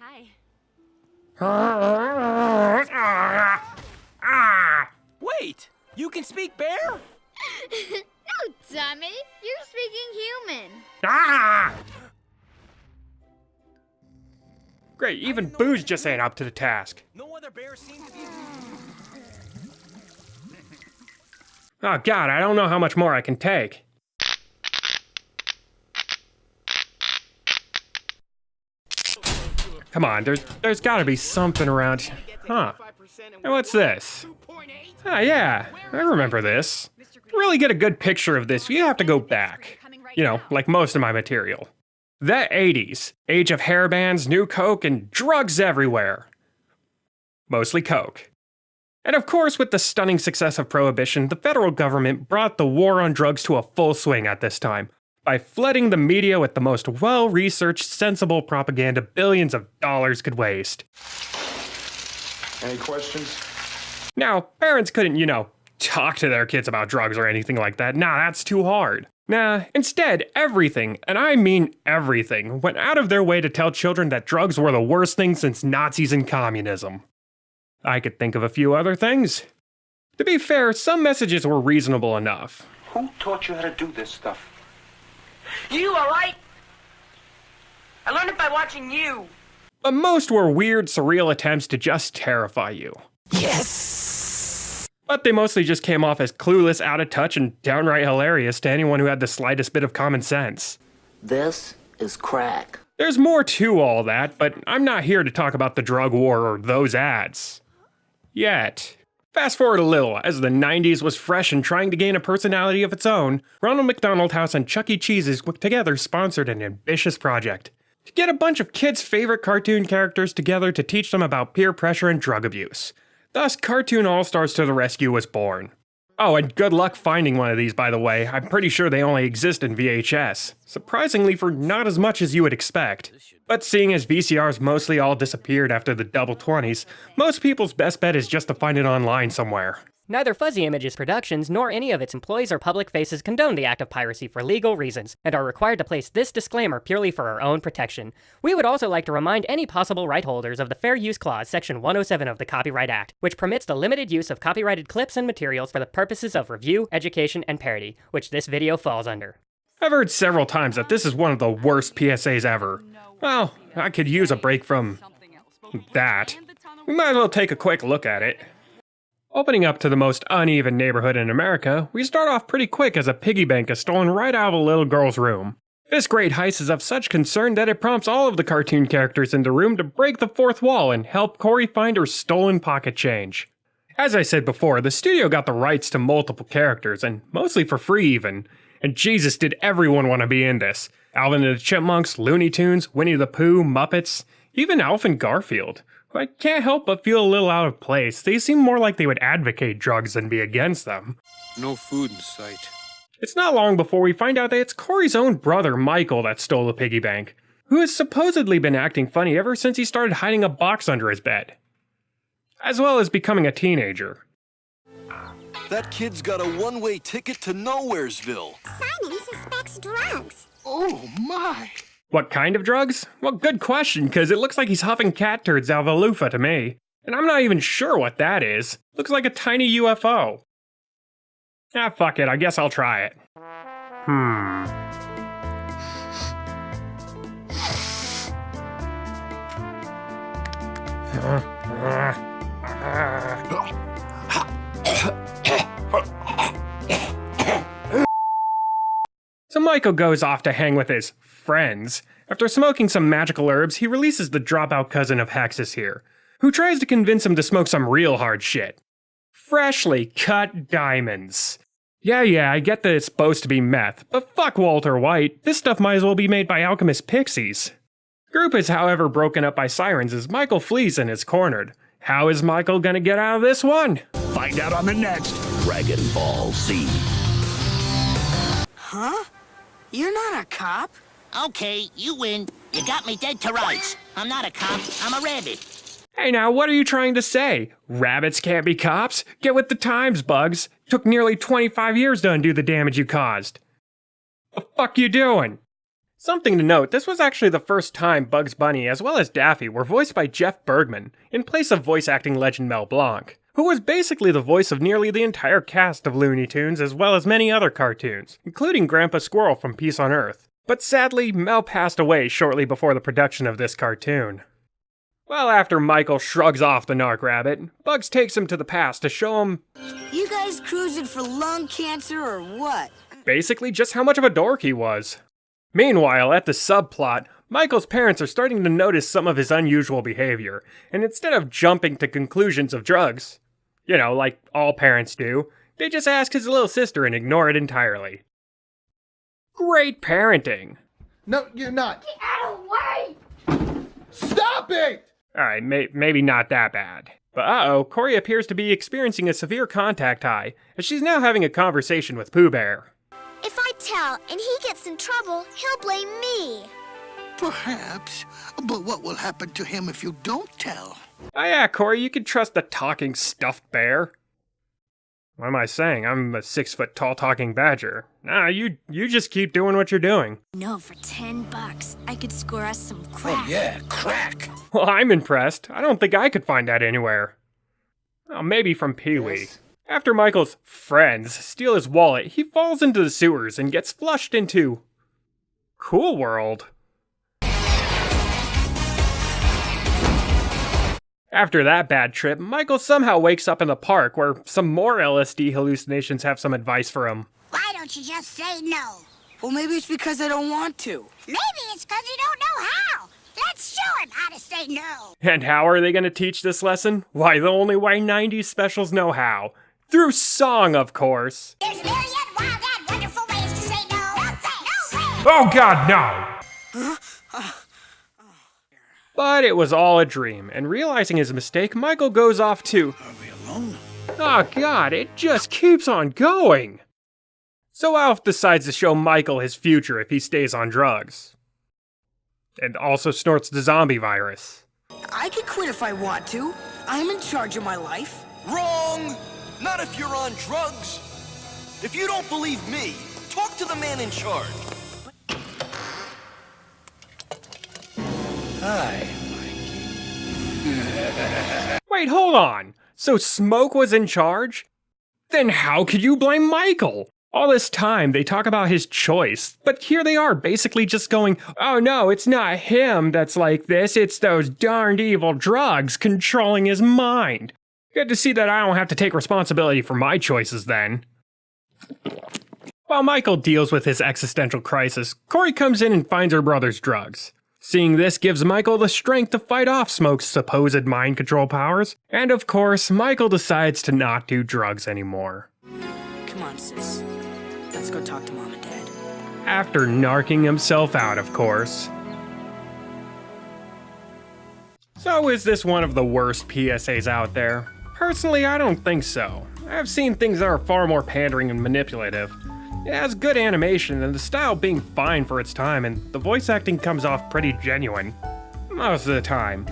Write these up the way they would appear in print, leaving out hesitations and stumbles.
Hi. Wait! You can speak bear? No, dummy. You're speaking human. Great, even Boo's just ain't up to the task. No other bears seem to be... Oh god, I don't know how much more I can take. Come on, there's gotta be something around here. Huh. And what's this? Ah, yeah, I remember this. To really get a good picture of this, you have to go back. You know, like most of my material. The 80s. Age of hairbands, new coke, and drugs everywhere. Mostly coke. And of course, with the stunning success of Prohibition, the federal government brought the war on drugs to a full swing at this time, by flooding the media with the most well-researched, sensible propaganda billions of dollars could waste. Any questions? Now, parents couldn't, talk to their kids about drugs or anything like that. Nah, that's too hard. Nah, instead, everything, and I mean everything, went out of their way to tell children that drugs were the worst thing since Nazis and communism. I could think of a few other things. To be fair, some messages were reasonable enough. Who taught you how to do this stuff? You, alright? I learned it by watching you. But most were weird, surreal attempts to just terrify you. Yes! But they mostly just came off as clueless, out of touch, and downright hilarious to anyone who had the slightest bit of common sense. This is crack. There's more to all that, but I'm not here to talk about the drug war or those ads. Yet. Fast forward a little, as the 90s was fresh and trying to gain a personality of its own, Ronald McDonald House and Chuck E. Cheese's together sponsored an ambitious project. To get a bunch of kids' favorite cartoon characters together to teach them about peer pressure and drug abuse. Thus, Cartoon All-Stars to the Rescue was born. Oh, and good luck finding one of these, by the way. I'm pretty sure they only exist in VHS. Surprisingly for not as much as you would expect. But seeing as VCRs mostly all disappeared after the double 20s, most people's best bet is just to find it online somewhere. Neither Fuzzy Images Productions nor any of its employees or public faces condone the act of piracy for legal reasons, and are required to place this disclaimer purely for our own protection. We would also like to remind any possible right holders of the Fair Use Clause, Section 107 of the Copyright Act, which permits the limited use of copyrighted clips and materials for the purposes of review, education, and parody, which this video falls under. I've heard several times that this is one of the worst PSAs ever. Well, I could use a break from that. We might as well take a quick look at it. Opening up to the most uneven neighborhood in America, we start off pretty quick as a piggy bank is stolen right out of a little girl's room. This great heist is of such concern that it prompts all of the cartoon characters in the room to break the fourth wall and help Corey find her stolen pocket change. As I said before, the studio got the rights to multiple characters, and mostly for free even. And Jesus, did everyone want to be in this. Alvin and the Chipmunks, Looney Tunes, Winnie the Pooh, Muppets, even Alf and Garfield. I can't help but feel a little out of place. They seem more like they would advocate drugs than be against them. No food in sight. It's not long before we find out that it's Corey's own brother, Michael, that stole the piggy bank, who has supposedly been acting funny ever since he started hiding a box under his bed. As well as becoming a teenager. That kid's got a one-way ticket to Nowheresville. Simon suspects drugs. Oh, my. What kind of drugs? Well, good question, because it looks like he's huffing cat turds out of a loofah to me. And I'm not even sure what that is. Looks like a tiny UFO. Ah, fuck it, I guess I'll try it. So Michael goes off to hang with his friends. After smoking some magical herbs, he releases the dropout cousin of Hexus here, who tries to convince him to smoke some real hard shit. Freshly cut diamonds. Yeah, I get that it's supposed to be meth, but fuck Walter White, this stuff might as well be made by alchemist pixies. Group is however broken up by sirens as Michael flees and is cornered. How is Michael gonna get out of this one? Find out on the next Dragon Ball Z. Huh? You're not a cop? Okay, you win. You got me dead to rights. I'm not a cop, I'm a rabbit. Hey now, what are you trying to say? Rabbits can't be cops? Get with the times, Bugs. Took nearly 25 years to undo the damage you caused. The fuck you doing? Something to note, this was actually the first time Bugs Bunny as well as Daffy were voiced by Jeff Bergman, in place of voice acting legend Mel Blanc, who was basically the voice of nearly the entire cast of Looney Tunes as well as many other cartoons, including Grandpa Squirrel from Peace on Earth. But sadly, Mel passed away shortly before the production of this cartoon. Well, after Michael shrugs off the narc rabbit, Bugs takes him to the past to show him... You guys cruising for lung cancer or what? Basically just how much of a dork he was. Meanwhile, at the subplot, Michael's parents are starting to notice some of his unusual behavior, and instead of jumping to conclusions of drugs, you know, like all parents do, they just ask his little sister and ignore it entirely. Great parenting. No, you're not. Get out of the way! Stop it! Alright, maybe not that bad. But uh-oh, Corey appears to be experiencing a severe contact high, as she's now having a conversation with Pooh Bear. If I tell and he gets in trouble, he'll blame me. Perhaps, but what will happen to him if you don't tell? Oh yeah, Corey, you can trust a talking stuffed bear. What am I saying? I'm a 6-foot-tall talking badger. Nah, you just keep doing what you're doing. No, for $10, I could score us some crack. Oh yeah, crack! Well, I'm impressed. I don't think I could find that anywhere. Oh, maybe from Pee-wee. Yes. After Michael's friends steal his wallet, he falls into the sewers and gets flushed into... Cool World. After that bad trip, Michael somehow wakes up in the park where some more LSD hallucinations have some advice for him. Why don't you just say no? Well, maybe it's because I don't want to. Maybe it's because you don't know how. Let's show him how to say no. And how are they going to teach this lesson? Why, the only way 90s specials know how. Through song, of course. There's a million wild and wonderful ways to say no. Don't say no way. Oh god, no! But it was all a dream, and realizing his mistake, Michael goes off to... Are we alone? Oh god, it just keeps on going! So Alf decides to show Michael his future if he stays on drugs. And also snorts the zombie virus. I could quit if I want to. I'm in charge of my life. Wrong! Not if you're on drugs. If you don't believe me, talk to the man in charge. Hi, Mikey. Wait, hold on! So Smoke was in charge? Then how could you blame Michael? All this time they talk about his choice, but here they are basically just going, oh no, it's not him that's like this, it's those darned evil drugs controlling his mind. Good to see that I don't have to take responsibility for my choices then. While Michael deals with his existential crisis, Corey comes in and finds her brother's drugs. Seeing this gives Michael the strength to fight off Smoke's supposed mind control powers, and of course, Michael decides to not do drugs anymore. Come on, sis. Let's go talk to Mom and Dad. After narking himself out, of course. So is this one of the worst PSAs out there? Personally, I don't think so. I've seen things that are far more pandering and manipulative. It has good animation and the style being fine for its time, and the voice acting comes off pretty genuine. Most of the time.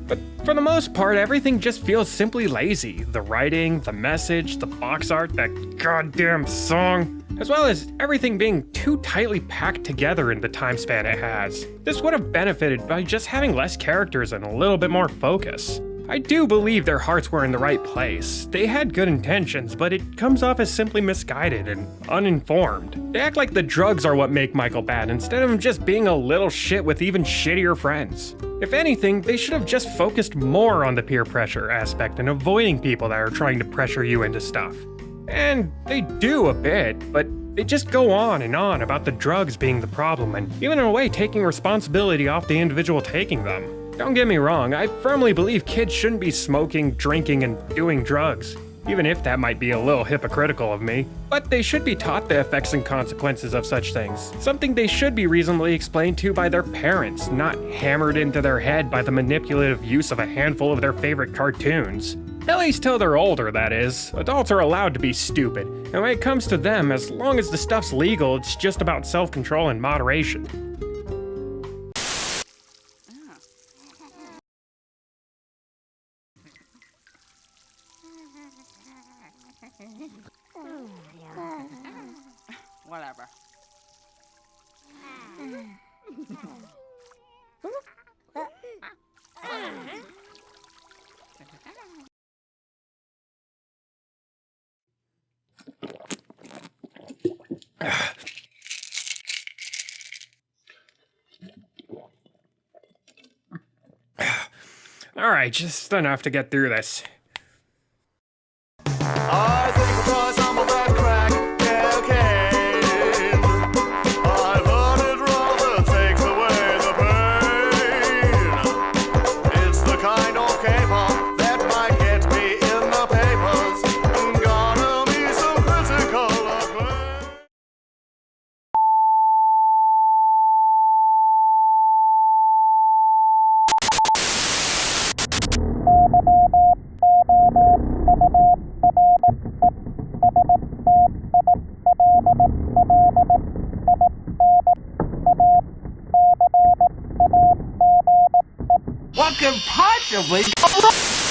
But for the most part, everything just feels simply lazy. The writing, the message, the box art, that goddamn song, as well as everything being too tightly packed together in the time span it has. This would have benefited by just having less characters and a little bit more focus. I do believe their hearts were in the right place. They had good intentions, but it comes off as simply misguided and uninformed. They act like the drugs are what make Michael bad instead of him just being a little shit with even shittier friends. If anything, they should have just focused more on the peer pressure aspect and avoiding people that are trying to pressure you into stuff. And they do a bit, but they just go on and on about the drugs being the problem and even in a way taking responsibility off the individual taking them. Don't get me wrong, I firmly believe kids shouldn't be smoking, drinking, and doing drugs, even if that might be a little hypocritical of me. But they should be taught the effects and consequences of such things, something they should be reasonably explained to by their parents, not hammered into their head by the manipulative use of a handful of their favorite cartoons. At least till they're older, that is. Adults are allowed to be stupid, and when it comes to them, as long as the stuff's legal, it's just about self-control and moderation. Whatever. Alright, just enough to get through this. I think because I'm a bad crack cocaine. I've heard it rather takes away the pain. It's the kind of caper that might get me in the papers. Gonna be some critical acclaim. What could possibly go wrong?